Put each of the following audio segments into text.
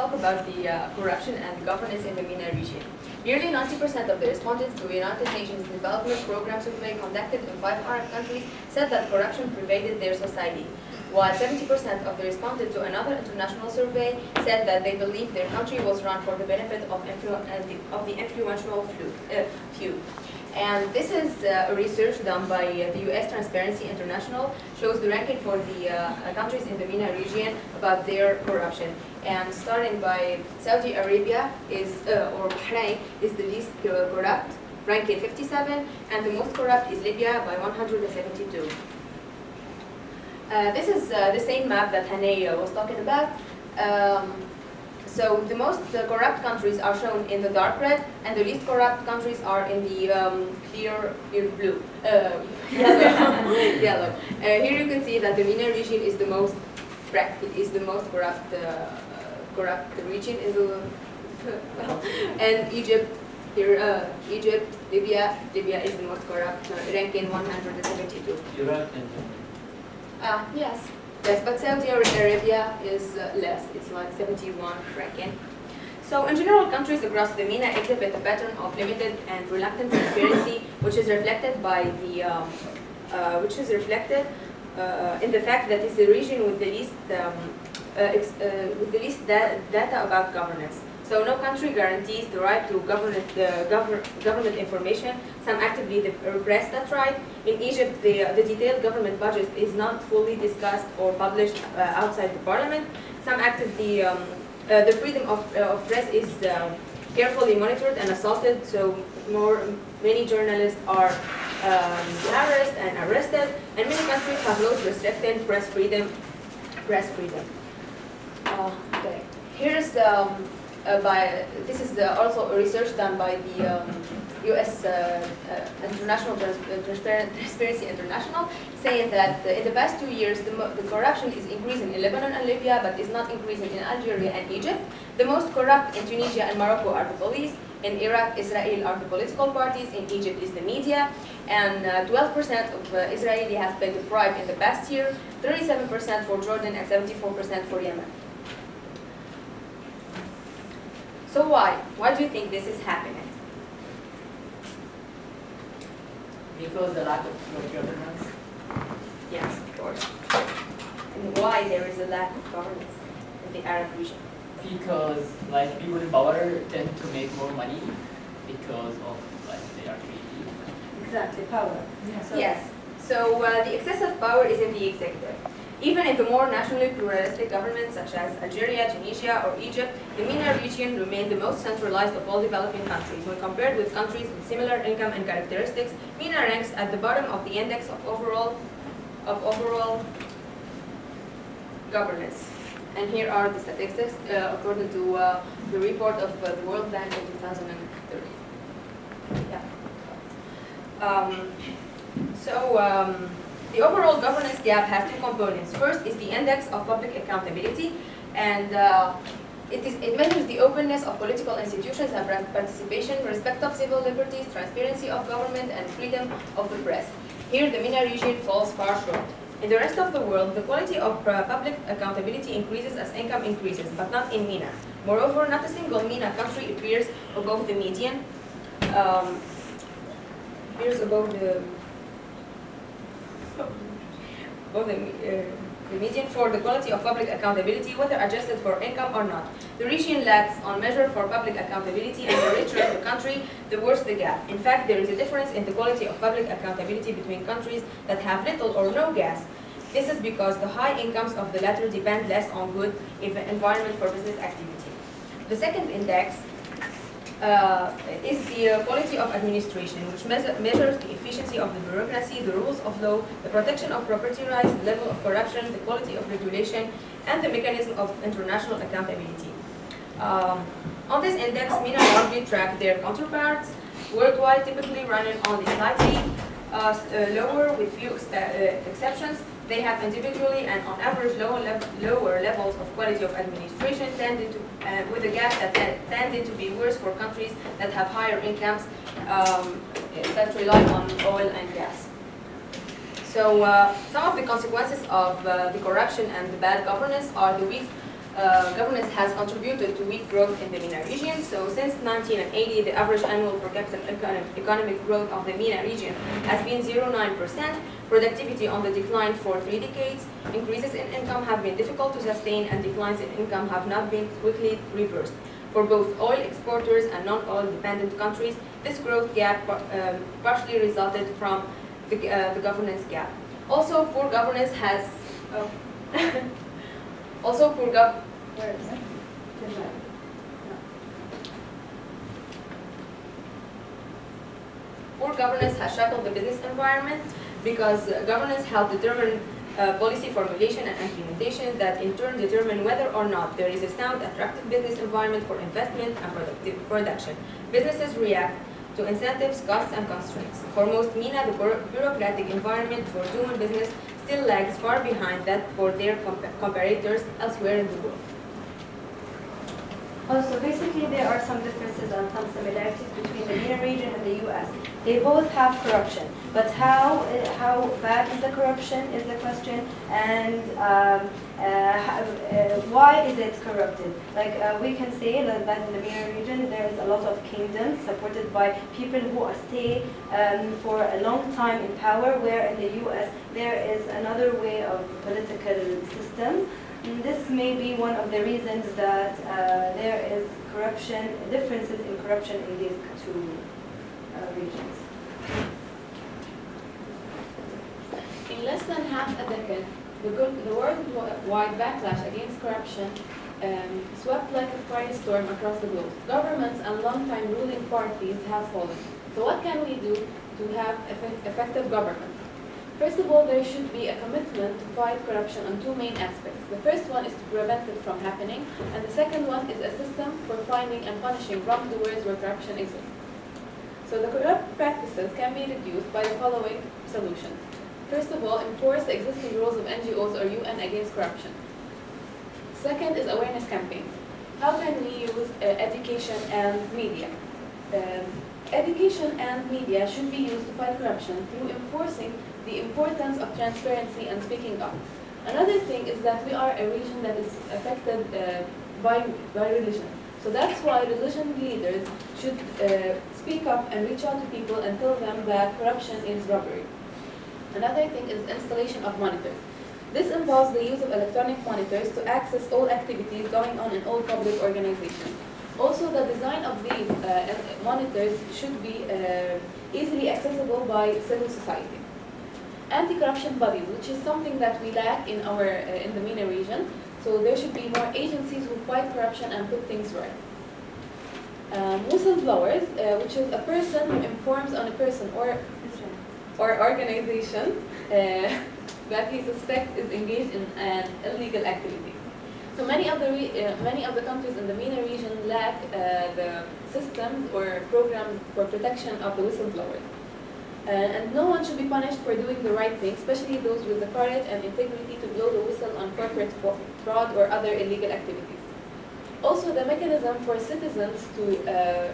talk about the corruption and governance in the MENA region. Nearly 90% of the respondents to the United Nations Development Program survey conducted in 5 Arab countries said that corruption pervaded their society, while 70% of the respondents to another international survey said that they believed their country was run for the benefit of the influential few. And this is a research done by the US Transparency International, shows the ranking for the countries in the MENA region about their corruption. And starting by Saudi Arabia or Bahrain is the least corrupt, ranking 57, and the most corrupt is Libya by 172. This is the same map that Hanay was talking about. So the most corrupt countries are shown in the dark red, and the least corrupt countries are in the clear blue, yellow. Here you can see that the MENA region is the most corrupt region in the and Egypt. Here, Egypt, Libya is the most corrupt, ranking 172. Iraq and yes, but Saudi Arabia is less. It's like 71 ranking. So in general, countries across the MENA exhibit a pattern of limited and reluctant transparency, which is reflected in the fact that it's the region with the least data about governance. So no country guarantees the right to government information. Some actively repress that right. In Egypt, the detailed government budget is not fully discussed or published outside the parliament. Some actively, the freedom of press is carefully monitored and assaulted. So many journalists are harassed and arrested, and many countries have laws restricting press freedom. Okay. Here's this is also a research done by the U.S. International Transparency International, saying that in the past 2 years the corruption is increasing in Lebanon and Libya, but is not increasing in Algeria and Egypt. The most corrupt in Tunisia and Morocco are the police. In Iraq, Israel are the political parties. In Egypt is the media. And 12% of Israeli have paid the bribe in the past year, 37% for Jordan, and 74% for Yemen. So why? Why do you think this is happening? Because the lack of governance. Yes, of course. And why there is a lack of governance in the Arab region? Because people in power tend to make more money because of they are greedy. Exactly, power. Yeah. Yes. So the excessive power is in the executive. Even in the more nationally pluralistic governments such as Algeria, Tunisia, or Egypt, the MENA region remained the most centralized of all developing countries. When compared with countries with similar income and characteristics, MENA ranks at the bottom of the index of overall governance. And here are the statistics according to the report of the World Bank in 2030. Yeah. The overall governance gap has 2 components. First is the index of public accountability, and it measures the openness of political institutions and participation, respect of civil liberties, transparency of government, and freedom of the press. Here, the MENA region falls far short. In the rest of the world, the quality of public accountability increases as income increases, but not in MENA. Moreover, not a single MENA country appears above the median. The median for the quality of public accountability, whether adjusted for income or not. The region lacks on measure for public accountability, and the richer the country, the worse the gap. In fact, there is a difference in the quality of public accountability between countries that have little or no gas. This is because the high incomes of the latter depend less on good environment for business activity. The second index is the quality of administration, which measures the efficiency of the bureaucracy, the rules of law, the protection of property rights, the level of corruption, the quality of regulation, and the mechanism of international accountability. On this index, MENA largely track their counterparts worldwide, typically running only slightly lower with few exceptions. They have individually and on average lower levels of quality of administration, with a gap that tended to be worse for countries that have higher incomes that rely on oil and gas. So some of the consequences of the corruption and the bad governance are the weak governance has contributed to weak growth in the MENA region. So since 1980, the average annual per capita economic growth of the MENA region has been 0.9%. Productivity on the decline for 3 decades. Increases in income have been difficult to sustain, and declines in income have not been quickly reversed. For both oil exporters and non-oil dependent countries, this growth gap partially resulted from the governance gap. Also, poor governance has where is it? Poor governance has shackled the business environment because governance helps determine policy formulation and implementation that in turn determine whether or not there is a sound, attractive business environment for investment and production. Businesses react to incentives, costs, and constraints. For most MENA, the bureaucratic environment for doing business still lags far behind that for their comparators elsewhere in the world. Also, basically, there are some differences and some similarities between the MENA region and the US. They both have corruption, but how bad is the corruption is the question, and why is it corrupted? Like we can say that in the MENA region there is a lot of kingdoms supported by people who stay for a long time in power, where in the US there is another way of political system. This may be one of the reasons that there is corruption, differences in corruption in these two regions. In less than half a decade, the worldwide backlash against corruption swept like a firestorm across the globe. Governments and long-time ruling parties have fallen. So what can we do to have effective government? First of all, there should be a commitment to fight corruption on two main aspects. The first one is to prevent it from happening, and the second one is a system for finding and punishing wrongdoers where corruption exists. So the corrupt practices can be reduced by the following solutions. First of all, enforce the existing rules of NGOs or UN against corruption. Second is awareness campaigns. How can we use education and media? Education and media should be used to fight corruption through enforcing the importance of transparency and speaking up. Another thing is that we are a region that is affected by religion. So that's why religion leaders should speak up and reach out to people and tell them that corruption is robbery. Another thing is installation of monitors. This involves the use of electronic monitors to access all activities going on in all public organizations. Also, the design of these monitors should be easily accessible by civil society. Anti-corruption bodies, which is something that we lack in the MENA region. So there should be more agencies who fight corruption and put things right. Whistleblowers, which is a person who informs on a person or organization that he suspects is engaged in an illegal activity. So many of the countries in the MENA region lack the systems or programs for protection of the whistleblowers. And no one should be punished for doing the right thing, especially those with the courage and integrity to blow the whistle on corporate fraud or other illegal activities. Also, the mechanism for citizens to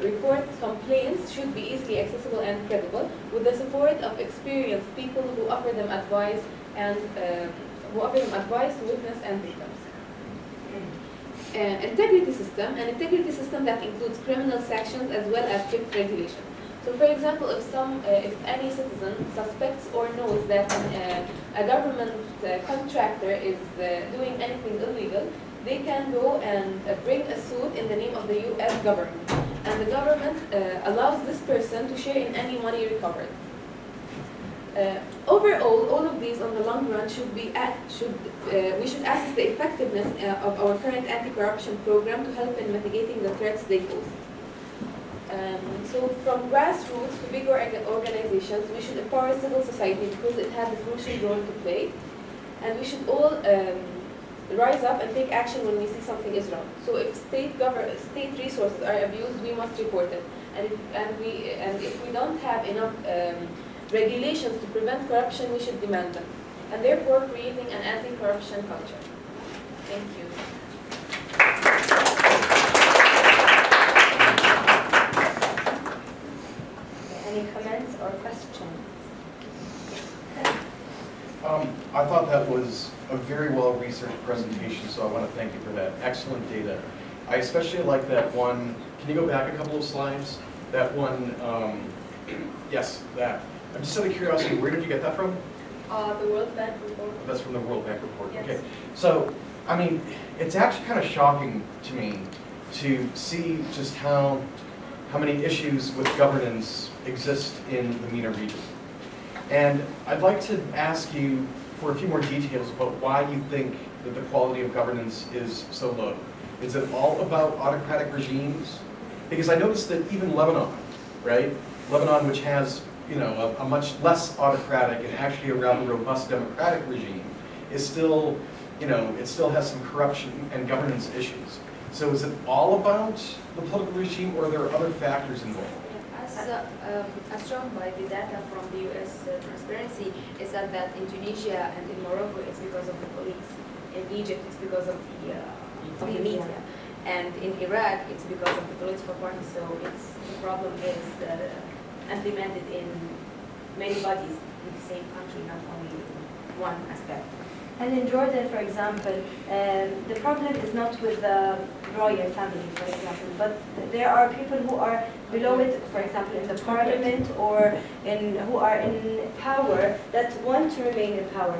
report complaints should be easily accessible and credible, with the support of experienced people who offer them advice to witness and victims. An integrity system that includes criminal sanctions as well as strict regulation. So, for example, if any citizen suspects or knows that a government contractor is doing anything illegal, they can go and bring a suit in the name of the U.S. government, and the government allows this person to share in any money recovered. Overall, all of these, on the long run, we should assess the effectiveness of our current anti-corruption program to help in mitigating the threats they pose. So from grassroots to big organizations, we should empower civil society because it has a crucial role to play, and we should all rise up and take action when we see something is wrong. So if state resources are abused, we must report it, and if we don't have enough regulations to prevent corruption, we should demand them, and therefore creating an anti-corruption culture. Thank you. Any comments or questions? I thought that was a very well research presentation, so I want to thank you for that. Excellent data. I especially like that one. Can you go back a couple of slides? That one, yes, that. I'm just out of curiosity, where did you get that from? The World Bank report. That's from the World Bank report. Yes. Okay. So, I mean, it's actually kind of shocking to me to see just how many issues with governance exist in the MENA region. And I'd like to ask you for a few more details about why you think that the quality of governance is so low. Is it all about autocratic regimes? Because I noticed that even Lebanon, right? Lebanon, which has, you know, a much less autocratic and actually a rather robust democratic regime, is still, you know, it still has some corruption and governance issues. So is it all about the political regime, or are there other factors involved? As shown by the data from the U.S. Transparency, is that in Tunisia and in Morocco it's because of the police. In Egypt it's because of the media. And in Iraq it's because of the political party. So the problem is implemented in many bodies in the same country, not only one aspect. And in Jordan, for example, the problem is not with the royal family, for example, but there are people who are below it, for example, in the parliament or who are in power that want to remain in power.